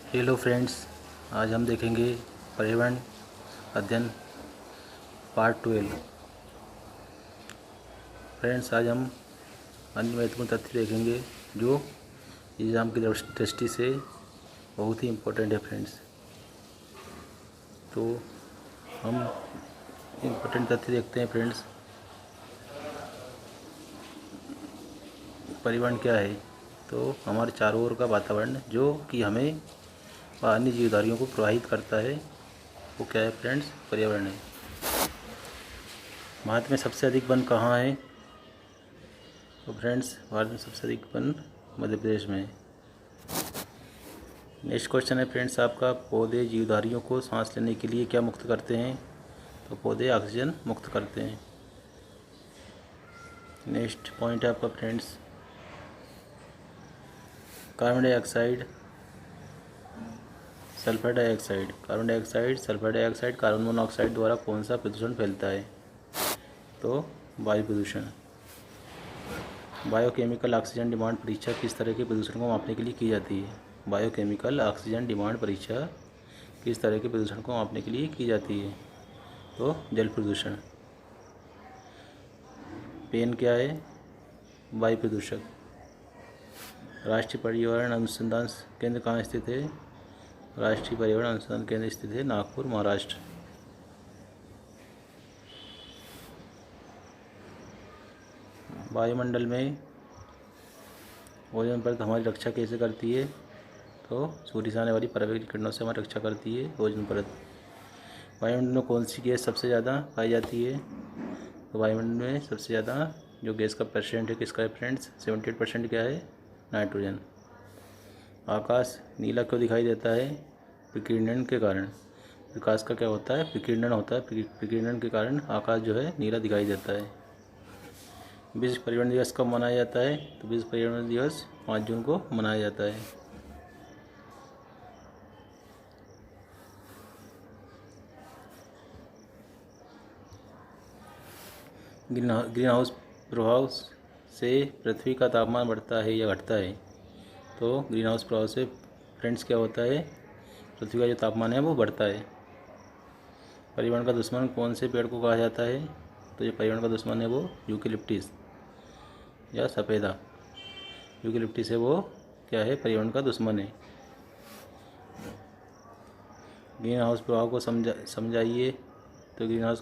Hello friends, आज हम देखेंगे पर्यावरण अध्ययन पार्ट 12। फ्रेंड्स, आज हम अन्य महत्वपूर्ण तथ्य देखेंगे जो एग्ज़ाम की दृष्टि से बहुत ही इम्पोर्टेंट है। फ्रेंड्स, तो हम इम्पोर्टेंट तथ्य देखते हैं। फ्रेंड्स, पर्यावरण क्या है? तो हमारे चारों ओर का वातावरण जो कि हमें व अन्य जीवधारियों को प्रभावित करता है, वो क्या है? फ्रेंड्स, पर्यावरण है। भारत में सबसे अधिक वन कहाँ है? तो फ्रेंड्स, भारत में सबसे अधिक वन मध्य प्रदेश में है। नेक्स्ट क्वेश्चन है फ्रेंड्स आपका, पौधे जीवधारियों को सांस लेने के लिए क्या मुक्त करते हैं? तो पौधे ऑक्सीजन मुक्त करते हैं। नेक्स्ट पॉइंट है आपका friends, carbon dioxide, sulphur dioxide, carbon dioxide, sulphur dioxide, carbon monoxide द्वारा कौन सा प्रदूषण फैलता है? तो वायु प्रदूषण। बायोकेमिकल ऑक्सीजन डिमांड परीक्षा किस तरह के प्रदूषण को मापने के लिए की जाती है? बायोकेमिकल ऑक्सीजन डिमांड परीक्षा किस तरह के प्रदूषण को मापने के लिए की जाती है? तो जल प्रदूषण। पेन क्या है? वायु प्रदूषक। राष्ट्रीय पर्यावरण अनुसंधान केंद्र कहाँ स्थित है? राष्ट्रीय पर्यावरण अनुसंधान केंद्र स्थित है नागपुर, महाराष्ट्र। वायुमंडल में ओजोन परत हमारी रक्षा कैसे करती है? तो सूर्य से आने वाली पराबैंगनी किरणों से हमारी रक्षा करती है ओजोन परत। वायुमंडल में कौन सी गैस सबसे ज़्यादा पाई जाती है? तो वायुमंडल में सबसे ज़्यादा जो गैस का परसेंट है किसका है फ्रेंड्स? 78% क्या है? नाइट्रोजन। आकाश नीला क्यों दिखाई देता है? विकिरण के कारण। प्रकाश का क्या होता है? विकिरण होता है। विकिरण के कारण आकाश जो है नीला दिखाई देता है। विश्व पर्यावरण दिवस कब मनाया जाता है? तो विश्व पर्यावरण दिवस 5 जून को मनाया जाता है। ग्रीन हाउस प्रभाव से पृथ्वी का तापमान बढ़ता है या घटता है? तो ग्रीन हाउस प्रभाव से फ्रेंड्स क्या होता है? पृथ्वी का जो तापमान है वो बढ़ता है। पर्यावरण का दुश्मन कौन से पेड़ को कहा जाता है? तो जो पर्यावरण का दुश्मन है वो यूकेलिप्टिस या सफ़ेदा। यूकेलिप्टिस है वो क्या है? पर्यावरण का दुश्मन है। ग्रीन हाउस प्रभाव को समझाइए। तो ग्रीन हाउस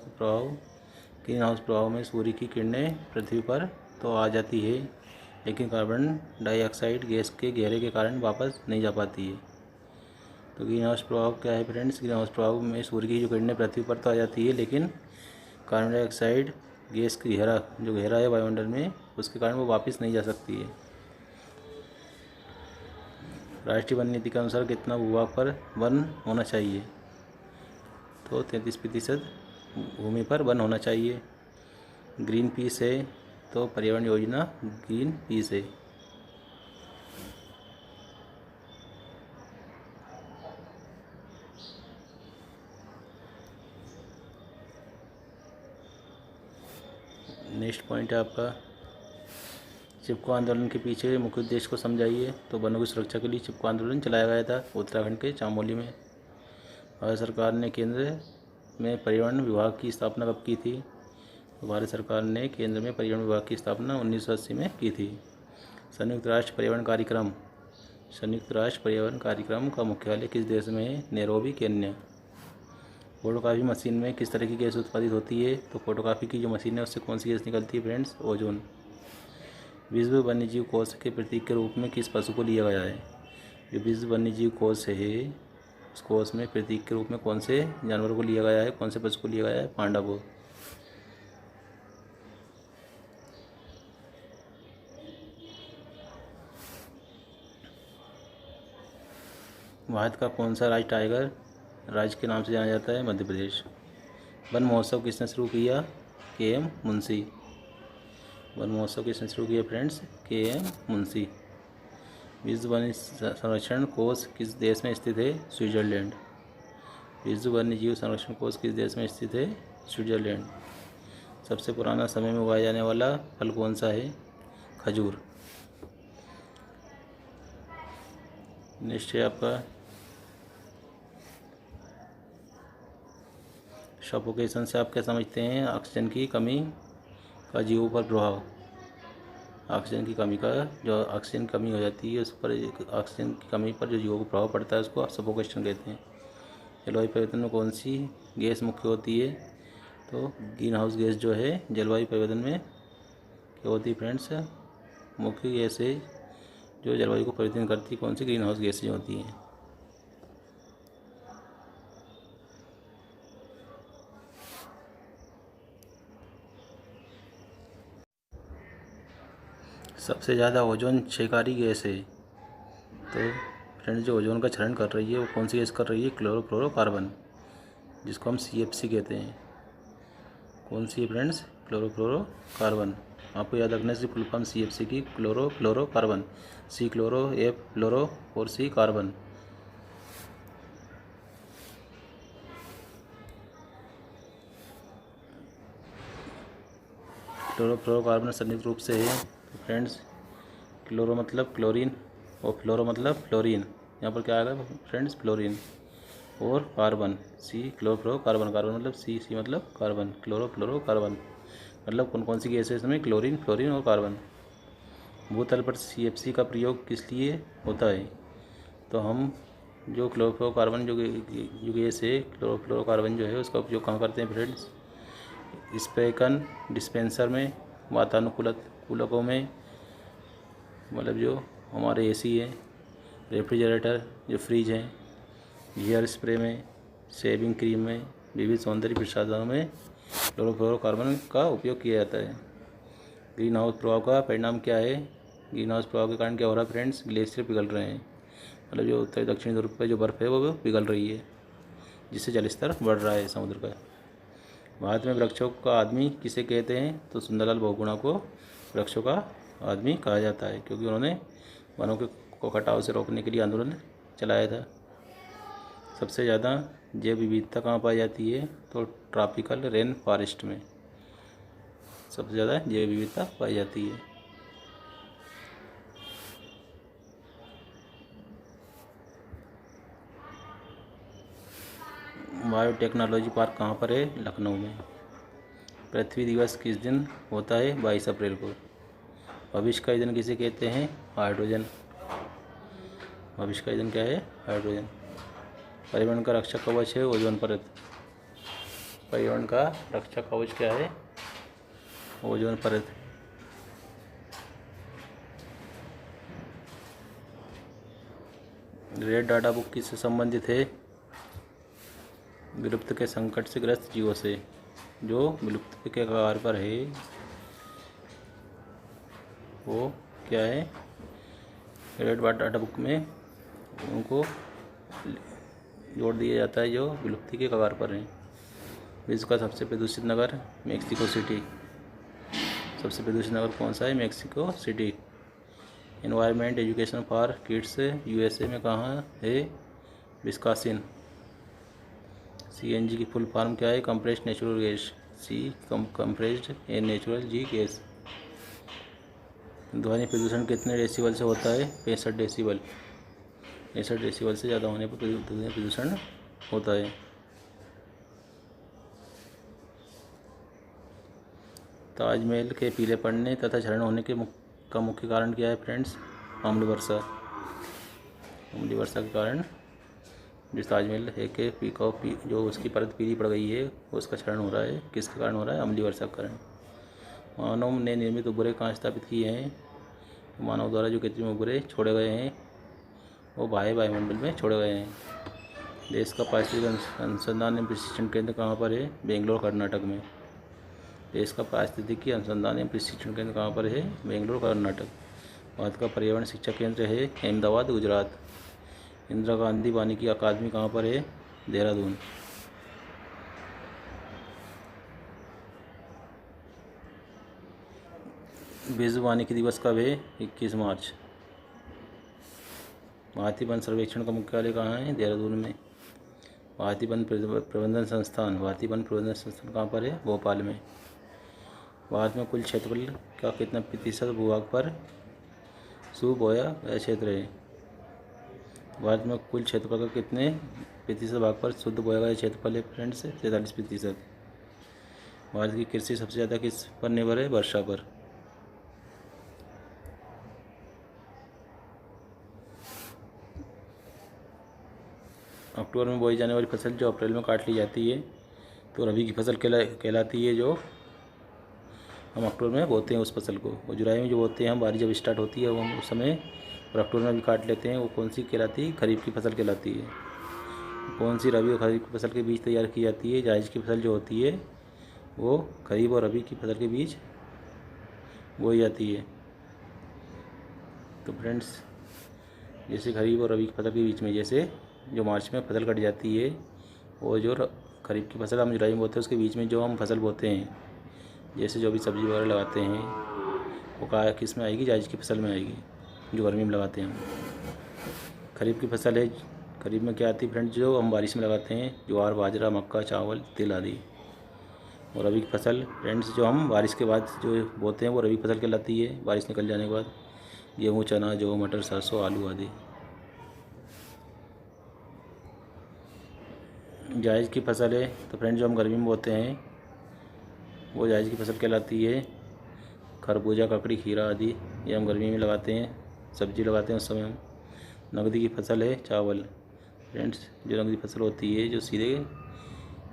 प्रभाव में सूर्य की किरणें पृथ्वी पर तो आ जाती है, लेकिन कार्बन डाइऑक्साइड गैस के घेरे के कारण वापस नहीं जा पाती है। तो ग्रीन हाउस प्रभाव क्या है फ्रेंड्स? ग्रीन हाउस प्रभाव में सूर्य की जो किरणें पृथ्वी पर तो आ जाती है, लेकिन कार्बन डाइऑक्साइड गैस की घेरा है वायुमंडल में, उसके कारण वो वापस नहीं जा सकती है। राष्ट्रीय वन नीति के अनुसार कितना भूभाग पर वन होना चाहिए? तो 33% भूमि पर वन होना चाहिए। ग्रीन पीस है तो पर्यावरण योजना ग्रीन पीस है। नेक्स्ट पॉइंट है आपका, चिपको आंदोलन के पीछे मुख्य उद्देश्य को समझाइए। तो वनों की सुरक्षा के लिए चिपको आंदोलन चलाया गया था उत्तराखंड के चमोली में। भारत सरकार ने केंद्र में पर्यावरण विभाग की स्थापना कब की थी? तो भारत सरकार ने केंद्र में पर्यावरण विभाग की स्थापना 1980 में की थी। संयुक्त राष्ट्र पर्यावरण कार्यक्रम का मुख्यालय किस देश में है? Nairobi, Kenya. फोटोकॉपी मशीन में किस तरह की गैस उत्पादित होती है? तो फोटोकॉपी की जो मशीन है उससे कौन सी गैस निकलती है फ्रेंड्स? ओजोन। विश्व वन्यजीव कोष के प्रतीक के रूप में किस पशु को लिया गया है? जो विश्व वन्यजीव कोष है उस कोष में प्रतीक के रूप में कौन से जानवर को लिया गया है, कौन से पशु को लिया गया है? पांडा को। भारत का कौन सा राज्य टाइगर राज्य के नाम से जाना जाता है? मध्य प्रदेश। वन महोत्सव किसने शुरू किया? KM मुंशी। वन महोत्सव किसने शुरू किया फ्रेंड्स? KM मुंशी। विश्व वन्य संरक्षण कोष किस देश में स्थित है? स्विट्जरलैंड। विश्व वन्य जीव संरक्षण कोष किस देश में स्थित है? स्विट्जरलैंड। सबसे पुराना समय में उगाया जाने वाला फल कौन सा है? खजूर। नेक्स्ट है आपका, सफोकेशन से आप क्या समझते हैं? ऑक्सीजन की कमी का जीवों पर प्रभाव। ऑक्सीजन की कमी का, जो ऑक्सीजन की कमी हो जाती है उस पर, ऑक्सीजन की कमी पर जो जीवों को प्रभाव पड़ता है उसको आप सफोकेशन कहते हैं। जलवायु परिवर्तन में कौन सी गैस मुख्य होती है? तो ग्रीन हाउस गैस जो है जलवायु परिवर्तन में क्या होती है फ्रेंड्स? मुख्य गैस है जो जलवायु को परिवर्तन करती है, कौन सी? ग्रीन हाउस गैसें होती हैं। सबसे ज़्यादा ओजोन क्षयकारी गैस है। तो फ्रेंड्स जो ओजोन का क्षरण कर रही है वो कौन सी गैस कर रही है? क्लोरोफ्लोरोकार्बन, जिसको हम CFC कहते हैं। कौन सी है फ्रेंड्स? क्लोरोफ्लोरोकार्बन। आपको याद रखना है फुल फॉर्म CFC की, क्लोरोफ्लोरोकार्बन। C क्लोरो, F फ्लोरो और C कार्बन। क्लोरोफ्लोरोकार्बन संयुक्त रूप से है। तो फ्रेंड्स क्लोरो मतलब क्लोरीन और फ्लोरो मतलब फ्लोरीन। यहाँ पर क्या आएगा फ्रेंड्स? फ्लोरीन। और कार्बन C क्लोरोफ्लोरोकार्बन, कार्बन मतलब C मतलब कार्बन, क्लोरोफ्लोरोकार्बन मतलब कौन कौन सी गैस है इसमें? क्लोरीन, फ्लोरीन और कार्बन। भूतल पर CFC का प्रयोग किस लिए होता है? तो हम जो क्लोरोफ्लोरोकार्बन जो गैस है, क्लोरोफ्लोरोकार्बन जो है उसका उपयोग कहाँ करते हैं फ्रेंड्स? स्प्रेकन डिस्पेंसर में, वातानुकूलकों में, मतलब जो हमारे AC है, रेफ्रिजरेटर जो फ्रिज है, हेयर स्प्रे में, शेविंग क्रीम में, विविध सौंदर्य प्रसाधनों में क्लोरोफ्लोरोकार्बन का उपयोग किया जाता है। ग्रीन हाउस प्रभाव का परिणाम क्या है? ग्रीन हाउस प्रभाव के कारण क्या हो रहा है फ्रेंड्स? ग्लेशियर पिघल रहे हैं, मतलब जो उत्तरी दक्षिणी ध्रुव पर जो बर्फ़ है वो पिघल रही है, जिससे जलस्तर बढ़ रहा है समुद्र का। भारत में वृक्षों का आदमी किसे कहते हैं? तो सुंदरलाल बहुगुणा को वृक्षों का आदमी कहा जाता है, क्योंकि उन्होंने वनों को कटाव से रोकने के लिए आंदोलन चलाया था। सबसे ज़्यादा जैव विविधता कहाँ पाई जाती है? तो ट्रॉपिकल रेन फॉरेस्ट में सबसे ज़्यादा जैव विविधता पाई जाती है। बायोटेक्नोलॉजी पार्क कहाँ पर है? लखनऊ में। पृथ्वी दिवस किस दिन होता है? 22 अप्रैल को। भविष्य का ईंधन किसे कहते हैं? हाइड्रोजन। भविष्य का ईंधन क्या है? हाइड्रोजन। पर्यावरण का रक्षा कवच है ओजोन परत। पर्यावरण का रक्षा कवच क्या है? ओजोन परत। रेड डाटा बुक किससे संबंधित है? विलुप्त के संकट से ग्रस्त जीवों से, जो विलुप्त के कगार पर है वो क्या है? रेड डाटा बुक में उनको जोड़ दिया जाता है जो विलुप्ति के कगार पर हैं। विश्व का सबसे प्रदूषित नगर? Mexico city. सबसे प्रदूषित नगर कौन सा है? Mexico city. Environment education for kids USA में कहाँ है? विस्कॉसिन। CNG की फुल फॉर्म क्या है? Compressed natural gas. C compressed and natural G gas. ध्वनि प्रदूषण कितने डेसिबल से होता है? 65 डेसिबल। 65 डेसिबल से ज़्यादा होने पर ध्वनि प्रदूषण होता है। ताजमहल के पीले पड़ने तथा क्षरण होने का मुख्य कारण क्या है फ्रेंड्स? अम्ल वर्षा। अम्लीय वर्षा के कारण जिस ताजमहल है के जो उसकी परत पीली पड़ गई है उसका क्षरण हो रहा है। किसके कारण हो रहा है? अम्लीय वर्षा के कारण। मानव ने निर्मित उपग्रह कहाँ स्थापित किए हैं? मानव द्वारा जो कृत्रिम उपग्रह छोड़े गए हैं वो वायुमंडल में छोड़े गए हैं। देश का पारिस्थितिक अनुसंधान एवं प्रशिक्षण केंद्र कहाँ पर है? बेंगलोर कर्नाटक में। देश का पारिस्थितिकी अनुसंधान एवं प्रशिक्षण केंद्र कहाँ पर है? बेंगलोर कर्नाटक। भारत का पर्यावरण शिक्षा केंद्र है अहमदाबाद गुजरात। इंदिरा गांधी वानिकी अकादमी कहाँ पर है? देहरादून। विश्व वानिकी दिवस कब है? 21 मार्च। भारतीय वन सर्वेक्षण का मुख्यालय कहाँ है? देहरादून में। भारतीय वन प्रबंधन संस्थान कहाँ पर है? भोपाल में। भारत में कुल क्षेत्रफल का कितना प्रतिशत भूभाग पर सूख बोया गया क्षेत्र है? भारत में कुल क्षेत्रफल का कितने प्रतिशत भाग पर शुद्ध बोया गया क्षेत्रफल है फ्रेंड्स 43%। भारत की कृषि सबसे ज़्यादा किस पर निर्भर है? वर्षा पर। अक्टूबर में बोई जाने वाली फसल जो अप्रैल में काट ली जाती है तो रबी की फसल कहलाती है, जो हम अक्टूबर में बोते हैं उस फसल को। और जुलाई में जो बोते हैं हम, बारिश जब स्टार्ट होती है वो हम उस समय, और अक्टूबर में भी काट लेते हैं, वो कौन सी कहलाती है? खरीफ की फसल कहलाती है। कौन सी रबी और खरीफ की फसल के बीच तैयार की जाती है? जायज़ की फसल जो होती है वो खरीफ और रबी की फसल के बीच बोई जाती है। तो फ्रेंड्स, जैसे खरीफ और रबी की फसल के बीच में, जैसे जो मार्च में फसल कट जाती है, वो जो खरीफ की फसल हम जुलाई में बोते हैं, उसके बीच में जो हम फसल बोते हैं, जैसे जो भी सब्ज़ी वगैरह लगाते हैं, वो किस में आएगी? जायज़ की फसल में आएगी, जो गर्मी में लगाते हैं हम। खरीफ की फसल है, खरीफ में क्या आती है फ्रेंड्स? जो हम बारिश में लगाते हैं, ज्वार, बाजरा, मक्का, चावल, तिल आदि। और रबी की फसल फ्रेंड्स जो हम बारिश के बाद जो बोते हैं वो रबी फसल कहलाती है, बारिश निकल जाने के बाद। गेहूँ, चना, जौ, मटर, सरसों, आलू आदि। जायज़ की फसल है तो फ्रेंड्स जो हम गर्मी में बोते हैं वो जायज़ की फसल कहलाती है। खरबूजा, ककड़ी, खीरा आदि ये हम गर्मी में लगाते हैं, सब्जी लगाते हैं उस समय हम। नकदी की फसल है चावल। फ्रेंड्स, जो नकदी फसल होती है जो सीधे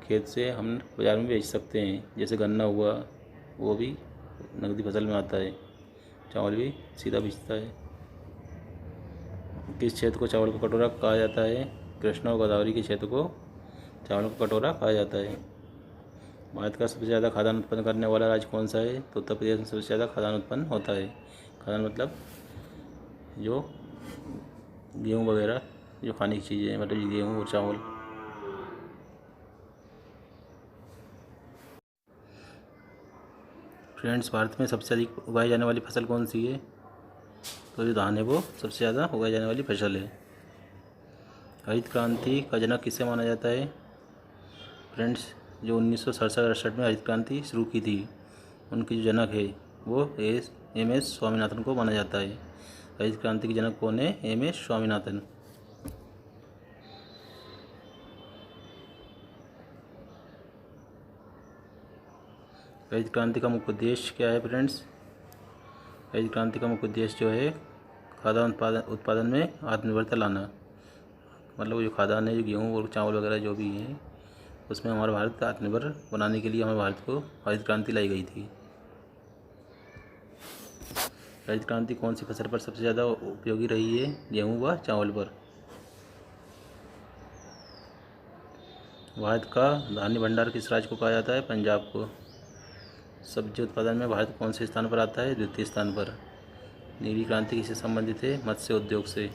खेत से हम बाज़ार में बेच सकते हैं, जैसे गन्ना हुआ, वो भी नकदी फसल में आता है। चावल भी सीधा बिकता है। किस क्षेत्र को चावल का कटोरा कहा जाता है? कृष्णा और गोदावरी के क्षेत्र को चावल का कटोरा कहा जाता है। भारत का सबसे ज़्यादा खाद्यान्न उत्पन्न करने वाला राज्य कौन सा है? तो उत्तर प्रदेश में सबसे ज़्यादा खाद्यान्न उत्पन्न होता है। खाद्यान्न मतलब जो गेहूँ वगैरह, जो खाने की चीज़ें, मतलब गेहूँ और चावल। फ्रेंड्स, भारत में सबसे अधिक उगाई जाने वाली फसल कौन सी है? तो जो धान है वो सबसे ज़्यादा उगाई जाने वाली फसल है। हरित क्रांति का जनक किसे माना जाता है? फ्रेंड्स, जो 1967-68 में हरित क्रांति शुरू की थी, उनकी जो जनक है वो एम.एस. स्वामीनाथन को माना जाता है। हरित क्रांति के जनक कौन है? एम.एस. स्वामीनाथन। हरित क्रांति का मुख्य उद्देश्य क्या है फ्रेंड्स? हरित क्रांति का मुख्य उद्देश्य जो है खाद्यान्न उत्पादन में आत्मनिर्भरता लाना। मतलब जो खाद्यान्न है, जो गेहूँ और चावल वगैरह जो भी हैं, उसमें हमारा भारत आत्मनिर्भर बनाने के लिए हमारे भारत को हरित क्रांति लाई गई थी। हरित क्रांति कौन सी फसल पर सबसे ज़्यादा उपयोगी रही है? गेहूँ व चावल पर। भारत का धान्य भंडार किस राज्य को कहा जाता है? पंजाब को। सब्जी उत्पादन में भारत कौन से स्थान पर आता है? द्वितीय स्थान पर। नीली क्रांति किससे संबंधित है? मत्स्य उद्योग से।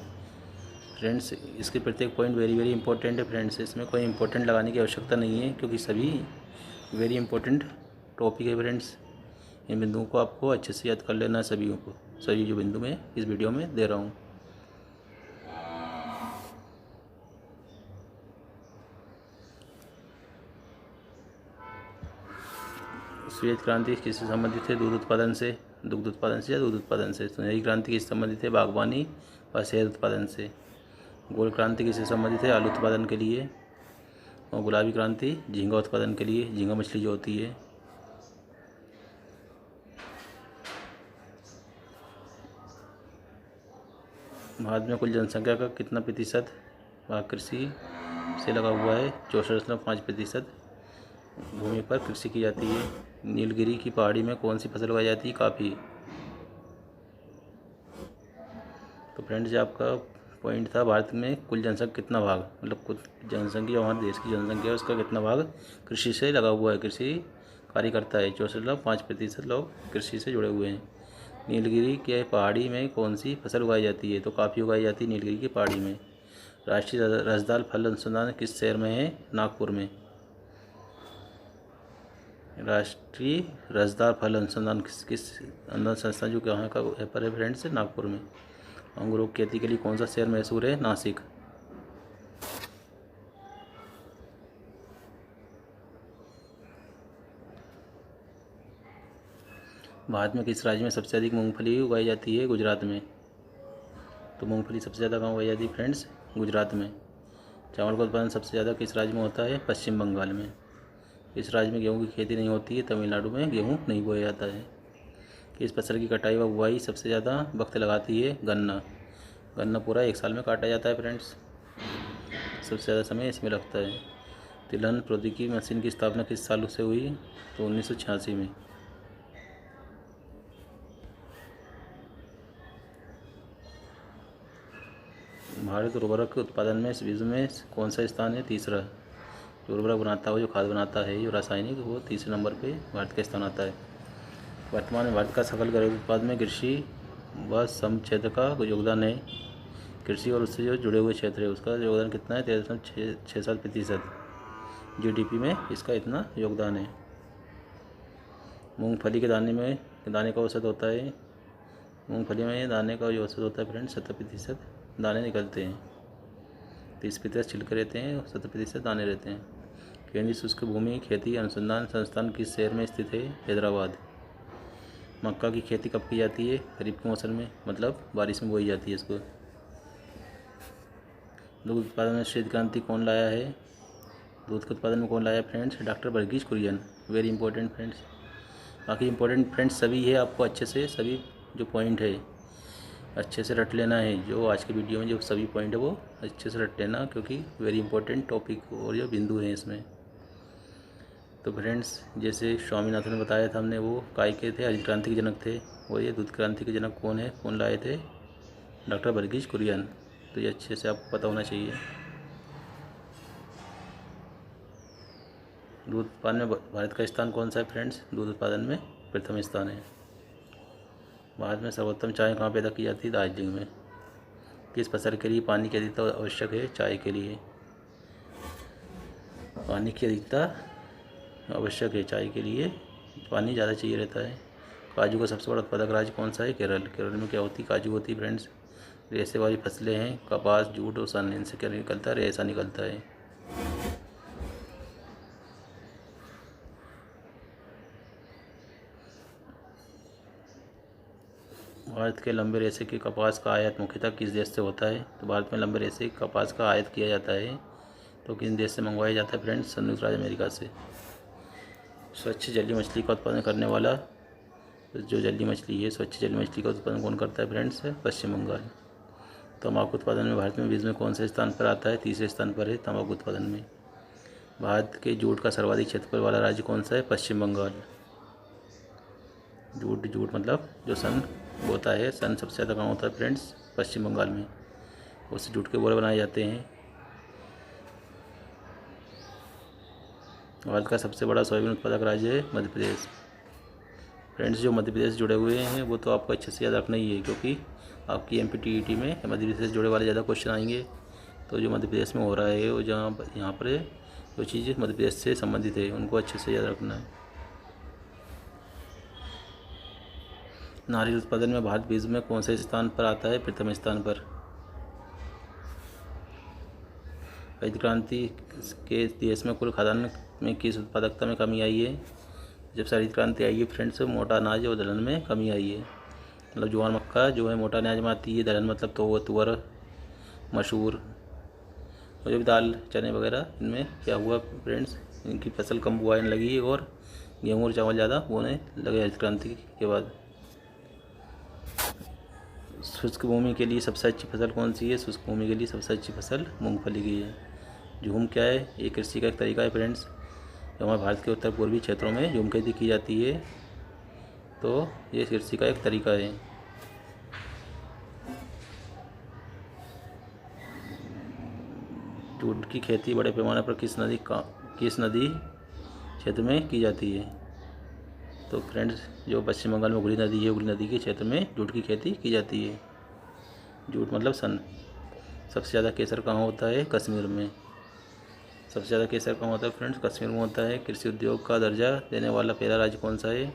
फ्रेंड्स, इसके प्रत्येक पॉइंट वेरी वेरी इंपॉर्टेंट है फ्रेंड्स, इसमें कोई इंपॉर्टेंट लगाने की आवश्यकता नहीं है, क्योंकि सभी वेरी इंपॉर्टेंट टॉपिक है फ्रेंड्स। इन बिंदुओं को आपको अच्छे से याद कर लेना है, सभी को, सभी जो बिंदु मैं इस वीडियो में दे रहा हूँ। श्वेत क्रांति किससे संबंधित है? दूध उत्पादन से। दुग्ध उत्पादन से या दूध उत्पादन से। सुनहरी क्रांति किससे संबंधित है? बागवानी और शहद उत्पादन से। गोल्ड क्रांति किससे संबंधित है? आलू उत्पादन के लिए। और गुलाबी क्रांति झींगा उत्पादन के लिए, झींगा मछली जो होती है। भारत में कुल जनसंख्या का कितना प्रतिशत भाग कृषि से लगा हुआ है? 64.5% भूमि पर कृषि की जाती है। नीलगिरी की पहाड़ी में कौन सी फसल उगाई जाती है? काफ़ी। तो फ्रेंड्स, आपका पॉइंट था भारत में कुल जनसंख्या कितना भाग, मतलब कुल जनसंख्या, जो हमारे देश की जनसंख्या है उसका कितना भाग कृषि से लगा हुआ है, कृषि कार्य करता है। 64.5% लोग कृषि से जुड़े हुए हैं। नीलगिरी के पहाड़ी में कौन सी फसल उगाई जाती है? तो काफ़ी उगाई जाती है नीलगिरी की पहाड़ी में। राष्ट्रीय रसदार फल अनुसंधान किस शहर में है? नागपुर में। राष्ट्रीय रसदार फल अनुसंधान किस संस्थान जो कहाँ का पर है फ्रेंड्स? नागपुर में। अंगूरों की खेती के लिए कौन सा शहर मशहूर है? नासिक। भारत में किस राज्य में सबसे अधिक मूंगफली उगाई जाती है? गुजरात में। तो मूंगफली सबसे ज़्यादा कहाँ उगाई जाती है फ्रेंड्स? गुजरात में। चावल का उत्पादन सबसे ज़्यादा किस राज्य में होता है? पश्चिम बंगाल में। इस राज्य में गेहूँ की खेती नहीं होती है? तमिलनाडु में गेहूँ नहीं बोया जाता है। किस फसल की कटाई व बुआई सबसे ज़्यादा वक्त लगाती है? गन्ना। गन्ना पूरा 1 साल में काटा जाता है फ्रेंड्स। सबसे ज़्यादा समय इसमें लगता है। तिलहन प्रौद्योगिकी मशीन की स्थापना किस साल से हुई? तो 1986 में। भारत उर्वरक उत्पादन में विश्व में कौन सा स्थान है? तीसरा। जो उर्वरक बनाता है, जो खाद बनाता है, जो रासायनिक, वो तीसरे नंबर पे भारत का स्थान आता है। वर्तमान में भारत का सकल घरेलू उत्पाद में कृषि व श्रम क्षेत्र का योगदान है। कृषि और उससे जो जुड़े हुए क्षेत्र है उसका योगदान कितना है? 13.67%। GDP में इसका इतना योगदान है। मूंगफली के दाने का औसत होता है। मूंगफली में दाने का जो औसत होता है फ्रेंड्स 70% दाने निकलते हैं। 30% छिलके रहते हैं और 70% दाने रहते हैं। केंद्रीय शुष्क भूमि खेती अनुसंधान संस्थान किस शहर में स्थित है? हैदराबाद। मक्का की खेती कब की जाती है? खरीफ के मौसम में, मतलब बारिश में बोई जाती है इसको। दूध उत्पादन में श्वेत क्रांति कौन लाया है? दूध के उत्पादन में कौन लाया friends? Doctor Verghese Kurien. Very important friends. बाकी इंपॉर्टेंट फ्रेंड्स सभी है, आपको अच्छे से सभी जो पॉइंट है अच्छे से रट लेना है। जो आज के वीडियो में जो सभी पॉइंट है वो अच्छे से रट लेना, क्योंकि वेरी इंपॉर्टेंट टॉपिक और जो बिंदु हैं इसमें। तो फ्रेंड्स जैसे स्वामीनाथन ने बताया था हमने, वो काय के थे? हरित क्रांति के जनक थे। और ये दूध क्रांति के जनक कौन है, कौन लाए थे? डॉक्टर वर्गीज कुरियन। तो ये अच्छे से आपको पता होना चाहिए। दूध उत्पादन में भारत का स्थान कौन सा है फ्रेंड्स? दूध उत्पादन में प्रथम स्थान है। भारत में सर्वोत्तम चाय कहाँ पैदा की जाती है? दार्जिलिंग में। किस फसल के लिए पानी की अधिकता आवश्यक है? चाय के लिए पानी की अधिकता आवश्यक है। चाय के लिए पानी ज़्यादा चाहिए रहता है। काजू का सबसे बड़ा उत्पादक राज्य कौन सा है? केरल। केरल में क्या होती? काजू होती है फ्रेंड्स। रेशे वाली फसलें हैं कपास, जूट और सन। इनसे क्या निकलता है? रेशा निकलता है। भारत के लंबे रेशे के कपास का आयात मुख्यतः किस देश से होता है? तो भारत में लंबे रेशे कपास का आयात किया जाता है। तो किस देश से मंगवाया जाता है फ्रेंड्स? संयुक्त राज्य अमेरिका से। स्वच्छ जलीय मछली का उत्पादन करने वाला जो जलीय मछली है, स्वच्छ जलीय मछली का उत्पादन कौन करता है फ्रेंड्स? पश्चिम बंगाल। तंबाकू उत्पादन में भारत में विश्व में कौन से स्थान पर आता है? तीसरे स्थान पर है तंबाकू उत्पादन में। भारत के जूट का सर्वाधिक क्षेत्रफल वाला राज्य कौन सा है? पश्चिम बंगाल। जूट मतलब जो सन होता है, सन सबसे ज़्यादा कहाँ होता है फ्रेंड्स? पश्चिम बंगाल में। उससे जूट के बोरे बनाए जाते हैं। भारत का सबसे बड़ा सोयाबीन उत्पादक राज्य है मध्य प्रदेश। फ्रेंड्स जो मध्य प्रदेश से जुड़े हुए हैं वो तो आपको अच्छे से याद रखना ही है, क्योंकि आपकी MPTET में मध्य प्रदेश से जुड़े वाले ज़्यादा क्वेश्चन आएंगे। तो जो मध्य प्रदेश में हो रहा है वो यहाँ पर जो चीज़ मध्य प्रदेश से संबंधित है उनको अच्छे से याद रखना है। नारियल उत्पादन में भारत विश्व में कौन से स्थान पर आता है? प्रथम स्थान पर। हरित क्रांति के देश में कुल खाद्यान्न में किस उत्पादकता में कमी आई है? जब से हरित क्रांति आई है फ्रेंड्स, मोटा अनाज और दलहन में कमी आई है। मतलब ज्वार मक्का जो है मोटा अनाज में आती है, दलहन मतलब तो तुअर, मसूर और जो भी दाल चने वगैरह, इनमें क्या हुआ फ्रेंड्स, इनकी फसल कम बुआने लगी और गेहूँ और चावल ज़्यादा बोने लगे हरित क्रांति के बाद। शुष्क भूमि के लिए सबसे अच्छी फसल कौन सी है? शुष्क भूमि के लिए सबसे अच्छी फसल मूंगफली की है। झूम क्या है? ये कृषि का एक तरीका है फ्रेंड्स। जो हमारे भारत के उत्तर पूर्वी क्षेत्रों में झूम खेती की जाती है, तो ये कृषि का एक तरीका है। जूट की खेती बड़े पैमाने पर किस नदी क्षेत्र में की जाती है? तो फ्रेंड्स जो पश्चिम बंगाल में हुगली नदी है, हुगली नदी के क्षेत्र में जूट की खेती की जाती है। जूट मतलब सन। सबसे ज़्यादा केसर कहाँ होता है? कश्मीर में। सबसे ज़्यादा केसर कहाँ होता है फ्रेंड्स? कश्मीर में होता है। कृषि उद्योग का दर्जा देने वाला पहला राज्य कौन सा है?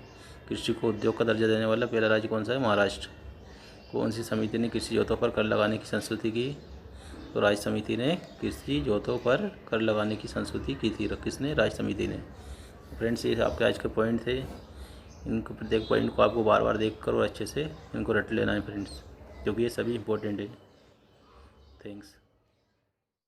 कृषि को उद्योग का दर्जा देने वाला पहला राज्य कौन सा है? महाराष्ट्र। कौन सी समिति ने कृषि जोतों पर कर लगाने की संस्तुति की? तो राज्य समिति ने कृषि जोतों पर कर लगाने की संस्तुति की थी। किसने? राज्य समिति ने। फ्रेंड्स ये आपके आज के पॉइंट थे। इनको प्रत्येक पॉइंट को आपको बार बार देख कर और अच्छे से इनको रट लेना है फ्रेंड्स, क्योंकि ये सभी इंपॉर्टेंट है। थैंक्स।